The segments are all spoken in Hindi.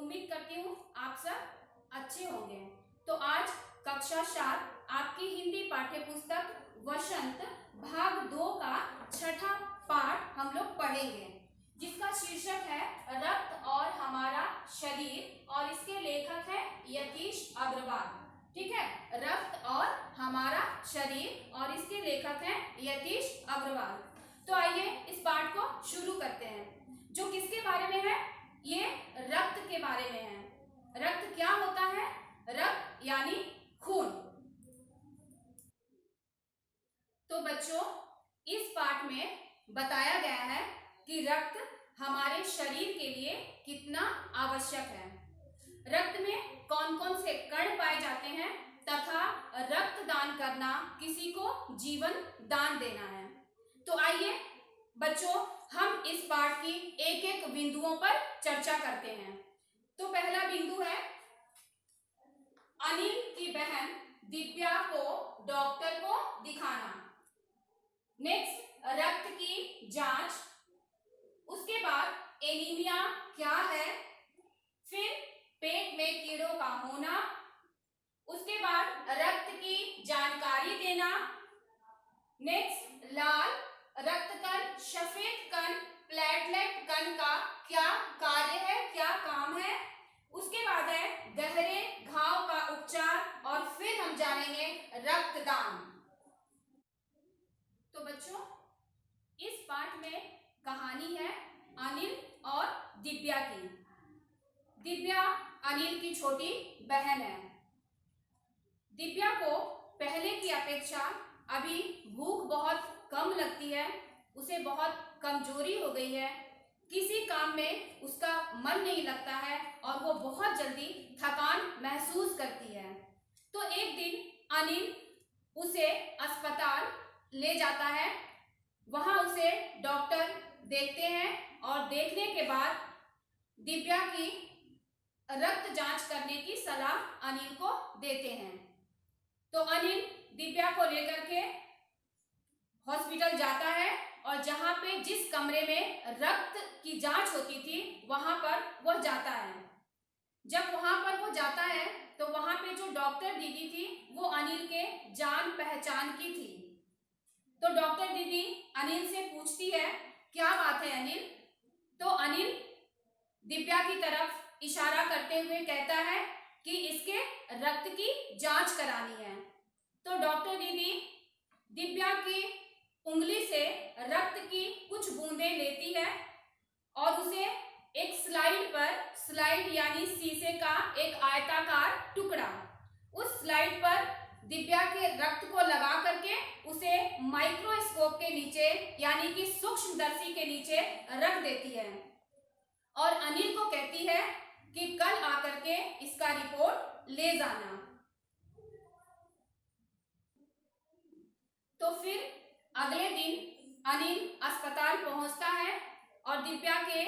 उम्मीद करती हूँ आप सब अच्छे होंगे। तो आज कक्षा 7 आपकी हिंदी पाठ्य पुस्तक वसंत भाग 2 का छठा पाठ हम लोग पढ़ेंगे, जिसका शीर्षक है रक्त और हमारा शरीर और इसके लेखक है यतीश अग्रवाल। ठीक है, रक्त और हमारा शरीर और इसके लेखक हैं यतीश अग्रवाल। तो आइए इस पाठ को शुरू करते हैं, जो किसके बारे में है? ये रक्त के बारे में है। रक्त क्या होता है? रक्त यानी खून। तो बच्चों, इस पाठ में बताया गया है कि रक्त हमारे शरीर के लिए कितना आवश्यक है। रक्त में कौन कौन से कण पाए जाते हैं तथा रक्तदान करना किसी को जीवन दान देना है। तो आइए बच्चों, हम इस पाठ की एक एक बिंदुओं पर चर्चा करते हैं। तो पहला बिंदु है अनिल की बहन दिव्या को डॉक्टर को दिखाना। नेक्स्ट, रक्त की जांच। उसके बाद एनीमिया क्या है, फिर पेट में कीड़ों का होना, उसके बाद रक्त की जानकारी देना। नेक्स्ट, लाल रक्त कण, सफेद कण, प्लेटलेट कण का क्या कार्य है, क्या काम है। उसके बाद है गहरे घाव का उपचार और फिर हम जानेंगे रक्तदान। तो बच्चों, इस पाठ में कहानी है अनिल और दिव्या की। दिव्या अनिल की छोटी बहन है। दिव्या को पहले की अपेक्षा अभी भूख बहुत कम लगती है, उसे बहुत कमजोरी हो गई है, किसी काम में उसका मन नहीं लगता है और वो बहुत जल्दी थकान महसूस करती है। तो एक दिन अनिल उसे अस्पताल ले जाता है। वहां उसे डॉक्टर देखते हैं और देखने के बाद दिव्या की रक्त जांच करने की सलाह अनिल को देते हैं। तो अनिल दिव्या को लेकर के हॉस्पिटल जाता है और जहां पे जिस कमरे में रक्त की जांच होती थी वहां पर वो जाता है। जब वहां पर वो जाता है तो वहां पे जो डॉक्टर दीदी थी वो अनिल के जान पहचान की थी। तो डॉक्टर दीदी अनिल से पूछती है, क्या बात है अनिल? तो अनिल दिव्या की तरफ इशारा करते हुए कहता है कि इसके रक्त की जांच करानी है। तो डॉक्टर दीदी दिव्या की उंगली से रक्त की कुछ बूंदें लेती है और उसे एक स्लाइड पर, स्लाइड यानी शीशे का एक आयताकार टुकड़ा, उस स्लाइड पर दिव्या के रक्त को लगा करके उसे माइक्रोस्कोप के नीचे यानी कि सूक्ष्मदर्शी के नीचे रख देती है और अनिल को कहती है कि कल आकर के इसका रिपोर्ट ले जाना। तो फिर अगले दिन अनिल अस्पताल पहुंचता है और दिव्या के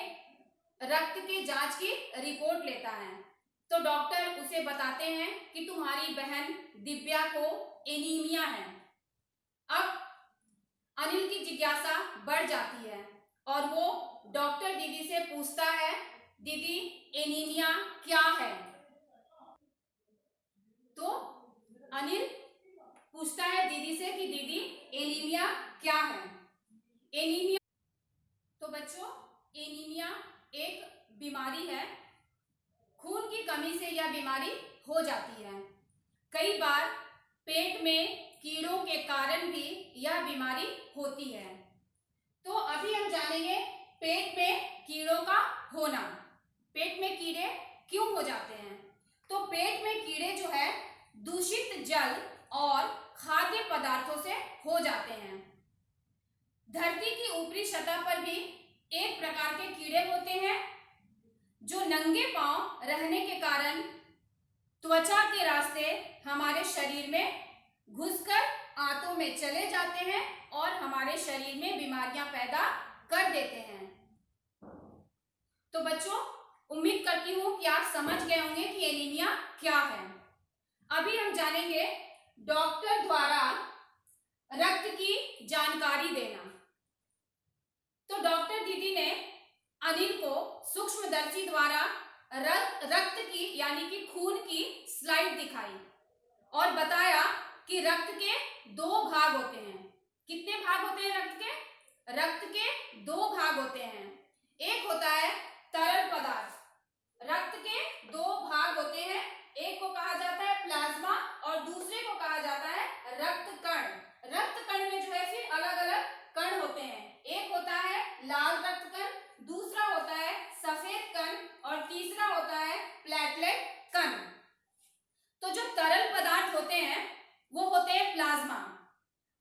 रक्त की जांच की रिपोर्ट लेता है। तो डॉक्टर उसे बताते हैं कि तुम्हारी बहन दिव्या को एनीमिया है। अब अनिल की जिज्ञासा बढ़ जाती है और वो डॉक्टर दीदी से पूछता है, दीदी एनीमिया क्या है? तो अनिल पूछता है दीदी से कि दीदी एनीमिया क्या है? एनीमिया, तो बच्चों एनीमिया एक बीमारी है। खून की कमी से यह बीमारी हो जाती है। कई बार पेट में कीड़ों के कारण भी यह बीमारी होती है। तो अभी हम जानेंगे पेट में कीड़ों का होना। पेट में कीड़े क्यों हो जाते हैं? तो पेट में कीड़े जो है दूषित जल और खाद्य पदार्थों से हो जाते हैं। धरती की ऊपरी सतह पर भी एक प्रकार के कीड़े होते हैं जो नंगे पांव रहने के कारण त्वचा के रास्ते हमारे शरीर में घुसकर आंतों में चले जाते हैं और हमारे शरीर में बीमारियां पैदा कर देते हैं। तो बच्चों, उम्मीद करती हूं कि आप समझ गए होंगे कि एनीमिया क्या है। अभी हम जानेंगे डॉक्टर द्वारा रक्त की जानकारी देना। तो डॉक्टर दीदी ने अनिल को सूक्ष्मदर्शी द्वारा रक्त की यानी कि खून की स्लाइड दिखाई और बताया कि रक्त के 2 भाग होते हैं। कितने भाग होते हैं रक्त के? रक्त के 2 भाग होते हैं। एक होता है तरल पदार्थ। रक्त के 2 भाग होते हैं, एक को कहा जाता है प्लाज्मा और दूसरे को कहा जाता है रक्त कण। रक्त कण में जो है फिर अलग अलग कण होते हैं। एक होता है लाल रक्त कण, दूसरा होता है सफेद कण और तीसरा होता है प्लेटलेट कण। तो जो तरल पदार्थ होते हैं वो होते हैं प्लाज्मा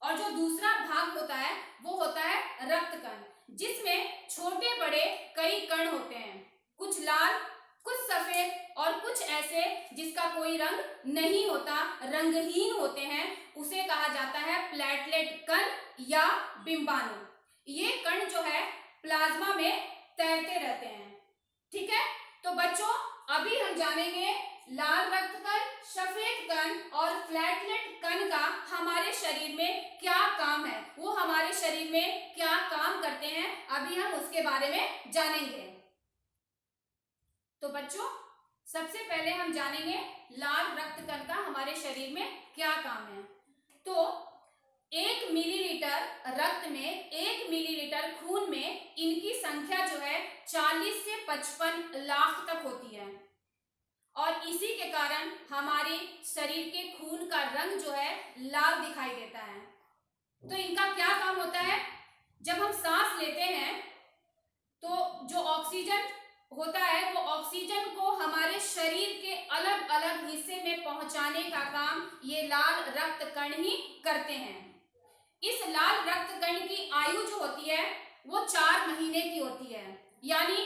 और जो दूसरा भाग होता है वो होता है रक्त कण, जिसमें छोटे बड़े कई कण होते हैं, कुछ लाल, कुछ सफेद और कुछ ऐसे जिसका कोई रंग नहीं होता, रंगहीन होते हैं, उसे कहा जाता है प्लेटलेट कण या बिंबाणु। ये कण जो है प्लाज्मा में तैरते रहते हैं। ठीक है, तो बच्चों अभी हम जानेंगे लाल रक्त कण, सफेद कण और प्लेटलेट कण का हमारे शरीर में क्या काम है, वो हमारे शरीर में क्या काम करते हैं, अभी हम उसके बारे में जानेंगे। तो बच्चों सबसे पहले हम जानेंगे लाल रक्त कण का हमारे शरीर में क्या काम है। तो 1 मिलीलीटर रक्त में, 1 मिलीलीटर खून में इनकी संख्या जो है 40 से 55 लाख तक होती है और इसी के कारण हमारे शरीर के खून का रंग जो है लाल दिखाई देता है। तो इनका क्या काम होता है? जब हम सांस लेते हैं तो जो ऑक्सीजन होता है वो ऑक्सीजन को हमारे शरीर के अलग अलग हिस्से में पहुंचाने का काम ये लाल रक्त कण ही करते हैं। इस लाल रक्त कण की आयु जो होती है वो 4 महीने की होती है, यानी